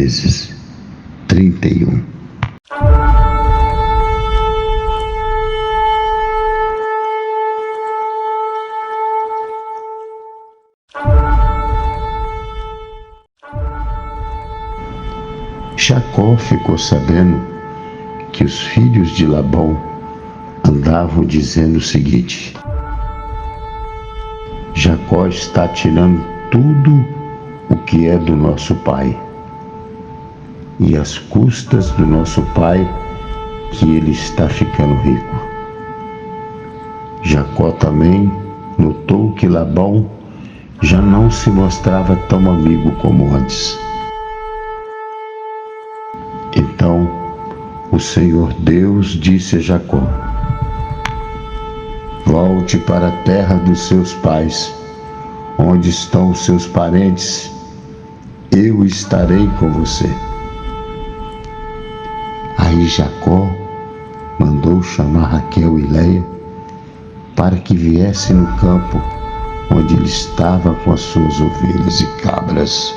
vezes 31. Jacó ficou sabendo que os filhos de Labão andavam dizendo o seguinte: Jacó está tirando tudo o que é do nosso pai, e às custas do nosso pai que ele está ficando rico. Jacó também notou que Labão já não se mostrava tão amigo como antes. Então o Senhor Deus disse a Jacó: volte para a terra dos seus pais, onde estão os seus parentes, eu estarei com você. Aí Jacó mandou chamar Raquel e Léia para que viesse no campo onde ele estava com as suas ovelhas e cabras.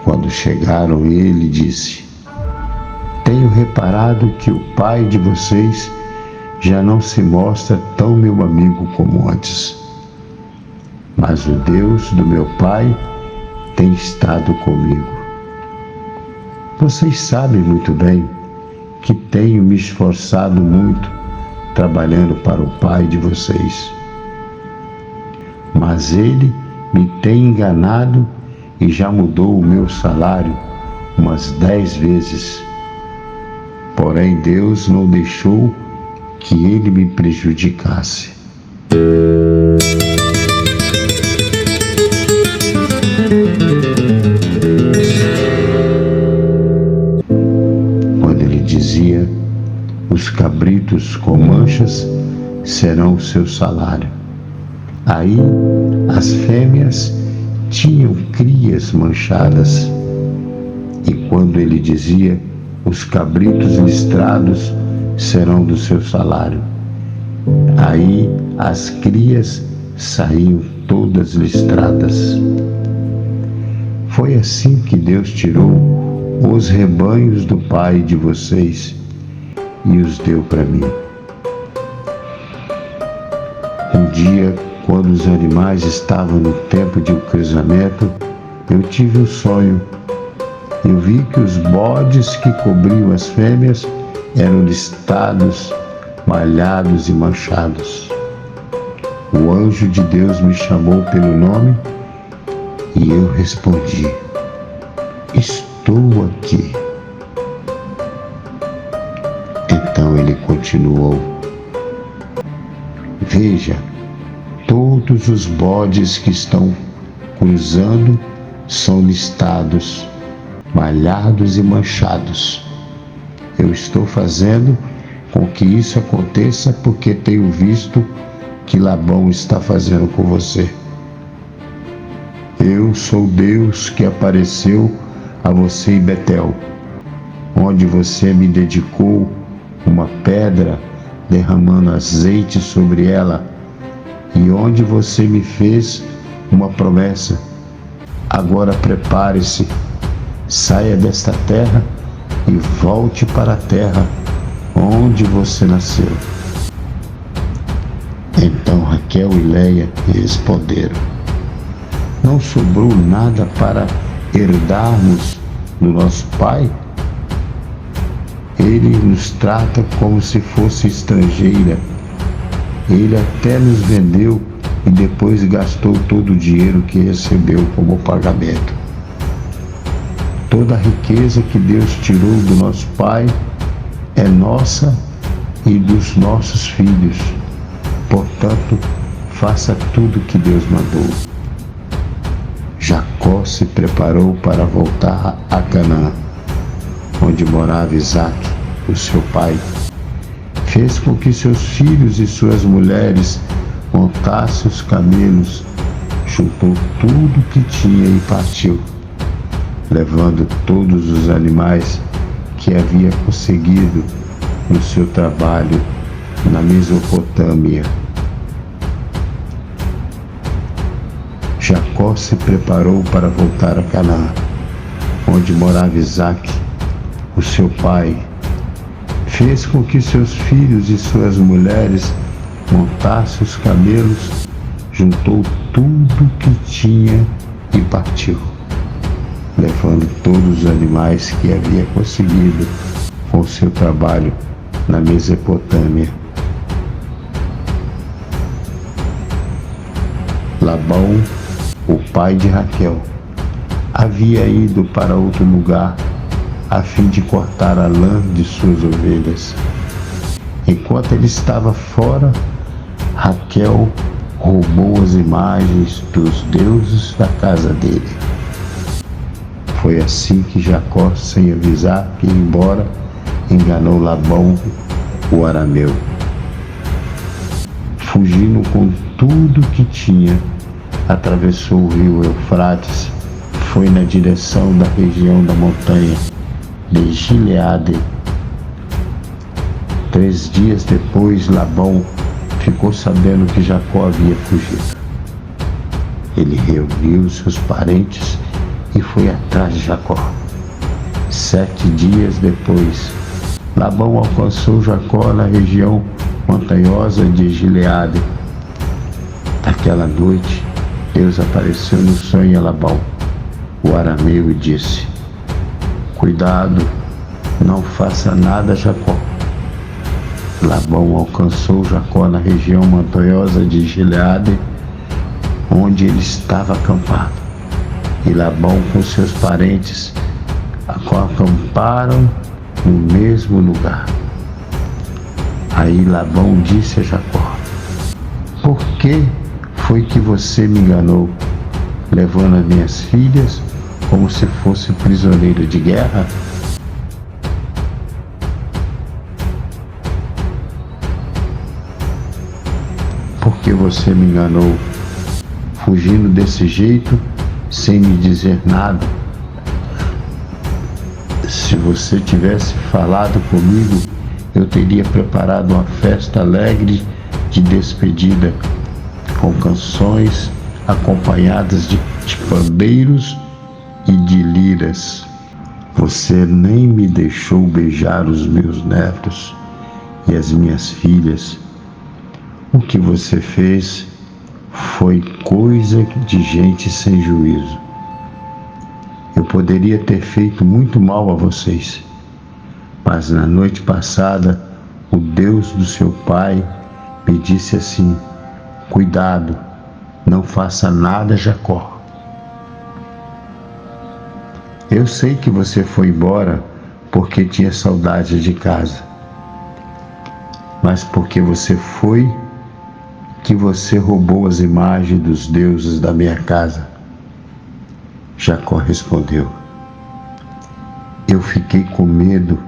Quando chegaram, ele disse: tenho reparado que o pai de vocês já não se mostra tão meu amigo como antes. Mas o Deus do meu pai tem estado comigo. Vocês sabem muito bem que tenho me esforçado muito trabalhando para o pai de vocês. Mas ele me tem enganado e já mudou o meu salário umas 10 vezes. Porém, Deus não deixou que ele me prejudicasse. Quando ele dizia: os cabritos com manchas serão o seu salário. Aí as fêmeas tinham crias manchadas. E quando ele dizia: os cabritos listrados serão do seu salário, aí as crias saíam todas listradas. Foi assim que Deus tirou os rebanhos do pai de vocês e os deu para mim. Um dia, quando os animais estavam no tempo de cruzamento, eu tive um sonho. Eu vi que os bodes que cobriam as fêmeas eram listados, malhados e manchados. O anjo de Deus me chamou pelo nome e eu respondi: estou aqui. Então ele continuou: veja, todos os bodes que estão cruzando são listados, malhados e manchados. Eu estou fazendo com que isso aconteça porque tenho visto que Labão está fazendo com você. Eu sou Deus que apareceu a você em Betel, onde você me dedicou uma pedra derramando azeite sobre ela e onde você me fez uma promessa. Agora prepare-se, saia desta terra e volte para a terra onde você nasceu. Então Raquel e Léia responderam: não sobrou nada para herdarmos do nosso pai? Ele nos trata como se fosse estrangeira. Ele até nos vendeu e depois gastou todo o dinheiro que recebeu como pagamento. Toda a riqueza que Deus tirou do nosso pai é nossa e dos nossos filhos. Portanto, faça tudo o que Deus mandou. Jacó se preparou para voltar a Canaã, onde morava Isaque, o seu pai. Fez com que seus filhos e suas mulheres montassem os camelos, juntou tudo que tinha e partiu, levando todos os animais que havia conseguido no seu trabalho na Mesopotâmia. Jacó se preparou para voltar a Canaã. onde morava Isaque, o seu pai, fez com que seus filhos e suas mulheres montassem os camelos, juntou tudo que tinha e partiu, levando todos os animais que havia conseguido com o seu trabalho na Mesopotâmia. Labão, o pai de Raquel, havia ido para outro lugar a fim de cortar a lã de suas ovelhas. Enquanto ele estava fora, Raquel roubou as imagens dos deuses da casa dele. Foi assim que Jacó, sem avisar que ia embora, enganou Labão, o arameu. Fugindo com tudo que tinha, atravessou o rio Eufrates, foi na direção da região da montanha de Gileade. 3 dias depois, Labão ficou sabendo que Jacó havia fugido. Ele reuniu seus parentes e foi atrás de Jacó. 7 dias depois, Labão alcançou Jacó na região montanhosa de Gileade. Naquela noite, Deus apareceu no sonho a Labão, o arameu, e disse: "Cuidado, não faça nada a Jacó." Labão alcançou Jacó na região montanhosa de Gileade, onde ele estava acampado. E Labão com seus parentes acamparam no mesmo lugar. Aí Labão disse a Jacó: "Por que foi que você me enganou, levando as minhas filhas como se fosse prisioneiro de guerra?" Por que você me enganou, fugindo desse jeito, sem me dizer nada? Se você tivesse falado comigo, eu teria preparado uma festa alegre de despedida, com canções acompanhadas de pandeiros e de liras. Você nem me deixou beijar os meus netos e as minhas filhas. O que você fez foi coisa de gente sem juízo. Eu poderia ter feito muito mal a vocês, mas na noite passada, o Deus do seu pai me disse assim: "Cuidado, não faça nada a Jacó." Eu sei que você foi embora porque tinha saudade de casa, mas porque você foi que você roubou as imagens dos deuses da minha casa. Jacó respondeu: "Eu fiquei com medo,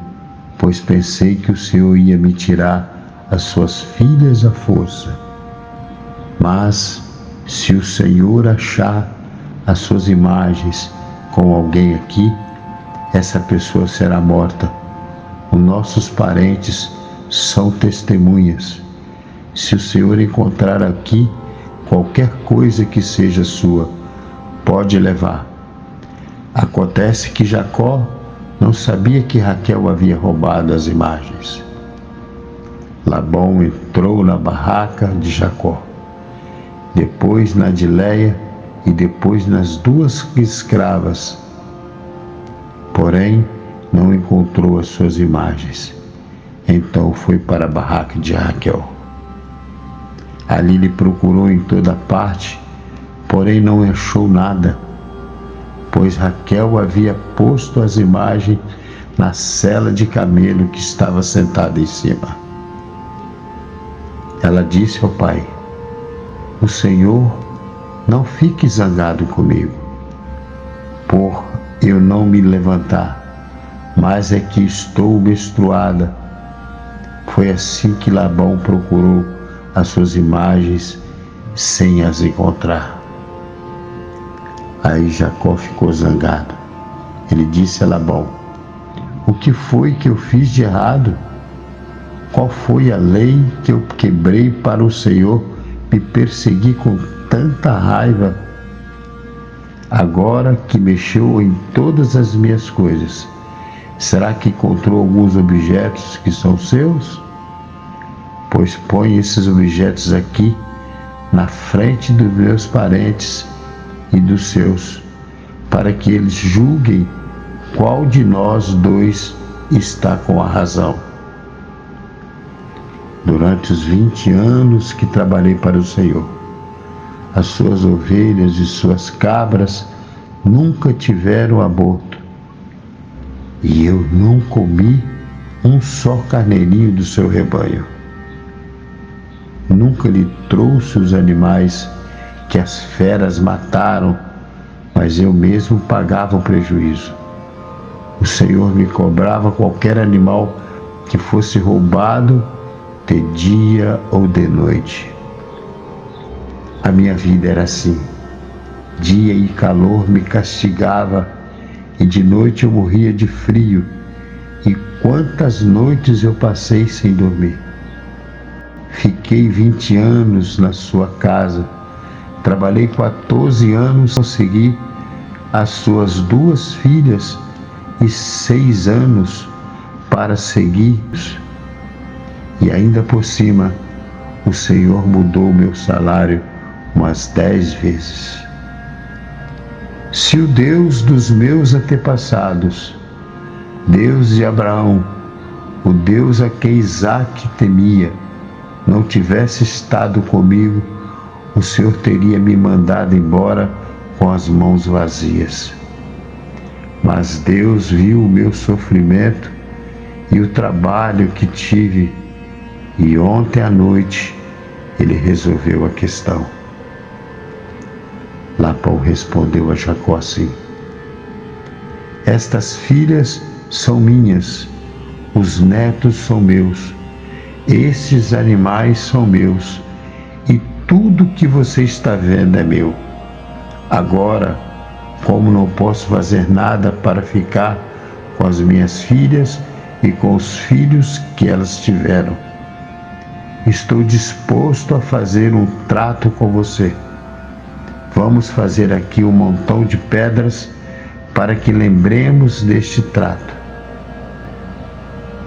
pois pensei que o Senhor ia me tirar as suas filhas à força. Mas se o Senhor achar as suas imagens com alguém aqui, essa pessoa será morta. Os nossos parentes são testemunhas. Se o Senhor encontrar aqui qualquer coisa que seja sua, pode levar." Acontece que Jacó não sabia que Raquel havia roubado as imagens. Labão entrou na barraca de Jacó, depois na de Léia e depois nas 2 escravas. Porém, não encontrou as suas imagens. Então foi para a barraca de Raquel. Ali lhe procurou em toda parte, porém não achou nada, pois Raquel havia posto as imagens na sela de camelo que estava sentada em cima. Ela disse ao pai: "O Senhor não fique zangado comigo, por eu não me levantar, mas é que estou menstruada." Foi assim que Labão procurou as suas imagens sem as encontrar. Aí Jacó ficou zangado. Ele disse a Labão: "O que foi que eu fiz de errado? Qual foi a lei que eu quebrei para o Senhor me perseguir com tanta raiva?" Agora que mexeu em todas as minhas coisas, será que encontrou alguns objetos que são seus? Pois põe esses objetos aqui na frente dos meus parentes e dos seus, para que eles julguem qual de nós dois está com a razão. Durante os 20 anos que trabalhei para o Senhor, as suas ovelhas e suas cabras nunca tiveram aborto, e eu não comi um só carneirinho do seu rebanho. Nunca lhe trouxe os animais que as feras mataram, mas eu mesmo pagava o prejuízo. O Senhor me cobrava qualquer animal que fosse roubado de dia ou de noite. A minha vida era assim. Dia e calor me castigava, e de noite eu morria de frio. E quantas noites eu passei sem dormir. Fiquei 20 anos na sua casa. Trabalhei 14 anos, consegui as suas 2 filhas e 6 anos para seguir. E ainda por cima, o Senhor mudou meu salário umas 10 vezes. Se o Deus dos meus antepassados, Deus de Abraão, o Deus a quem Isaque temia, não tivesse estado comigo, o Senhor teria me mandado embora com as mãos vazias. Mas Deus viu o meu sofrimento e o trabalho que tive, e ontem à noite Ele resolveu a questão. Labão respondeu a Jacó assim: estas filhas são minhas, os netos são meus, estes animais são meus, e tudo que você está vendo é meu. Agora, como não posso fazer nada para ficar com as minhas filhas e com os filhos que elas tiveram, estou disposto a fazer um trato com você. Vamos fazer aqui um montão de pedras para que lembremos deste trato.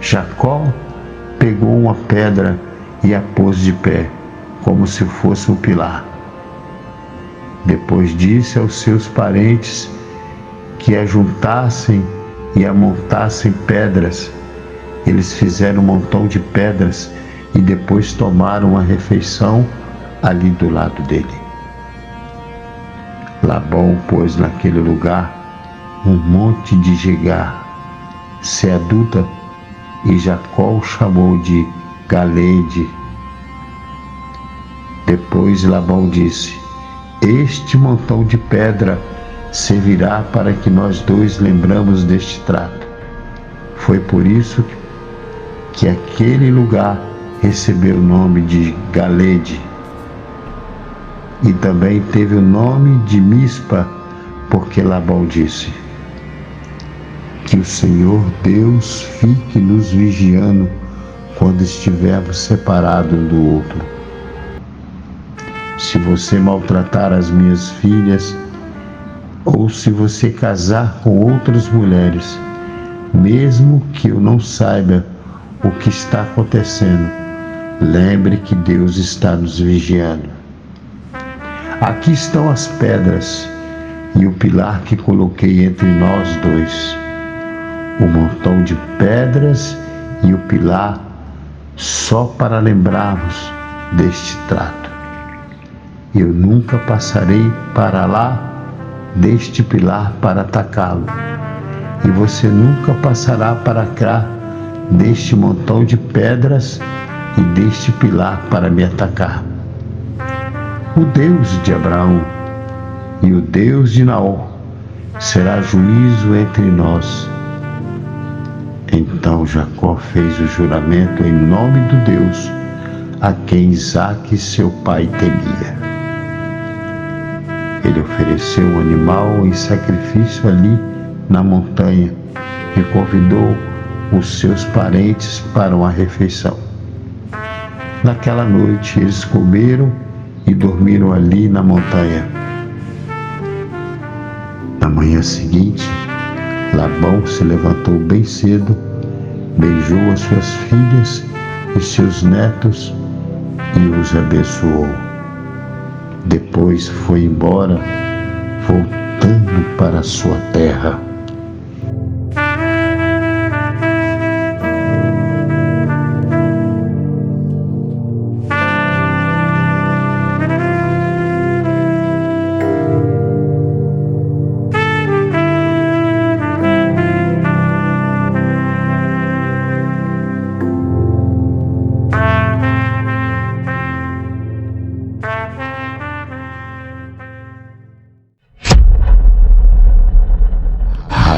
Jacó pegou uma pedra e a pôs de pé, como se fosse um pilar. Depois disse aos seus parentes que ajuntassem e amontassem pedras. Eles fizeram um montão de pedras e depois tomaram uma refeição ali do lado dele. Labão pôs naquele lugar um monte de Gegar, se adulta, e Jacó o chamou de Galede. Depois Labão disse: este montão de pedra servirá para que nós dois lembramos deste trato. Foi por isso que aquele lugar recebeu o nome de Galede. E também teve o nome de Mispa, porque Labão disse: que o Senhor Deus fique nos vigiando quando estivermos separados um do outro. Se você maltratar as minhas filhas, ou se você casar com outras mulheres, mesmo que eu não saiba o que está acontecendo, lembre que Deus está nos vigiando. Aqui estão as pedras e o pilar que coloquei entre nós dois. O montão de pedras e o pilar só para lembrarmos deste trato. Eu nunca passarei para lá deste pilar para atacá-lo, e você nunca passará para cá deste montão de pedras e deste pilar para me atacar. O Deus de Abraão e o Deus de Naor será juízo entre nós. Então Jacó fez o juramento em nome do Deus a quem Isaque, seu pai, temia. Ele ofereceu um animal em sacrifício ali na montanha e convidou os seus parentes para uma refeição. Naquela noite eles comeram e dormiram ali na montanha. Na manhã seguinte, Labão se levantou bem cedo, beijou as suas filhas e seus netos e os abençoou. Depois foi embora, voltando para a sua terra.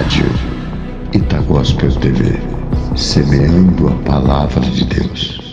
Rádio Itagospel TV, semeando a palavra de Deus.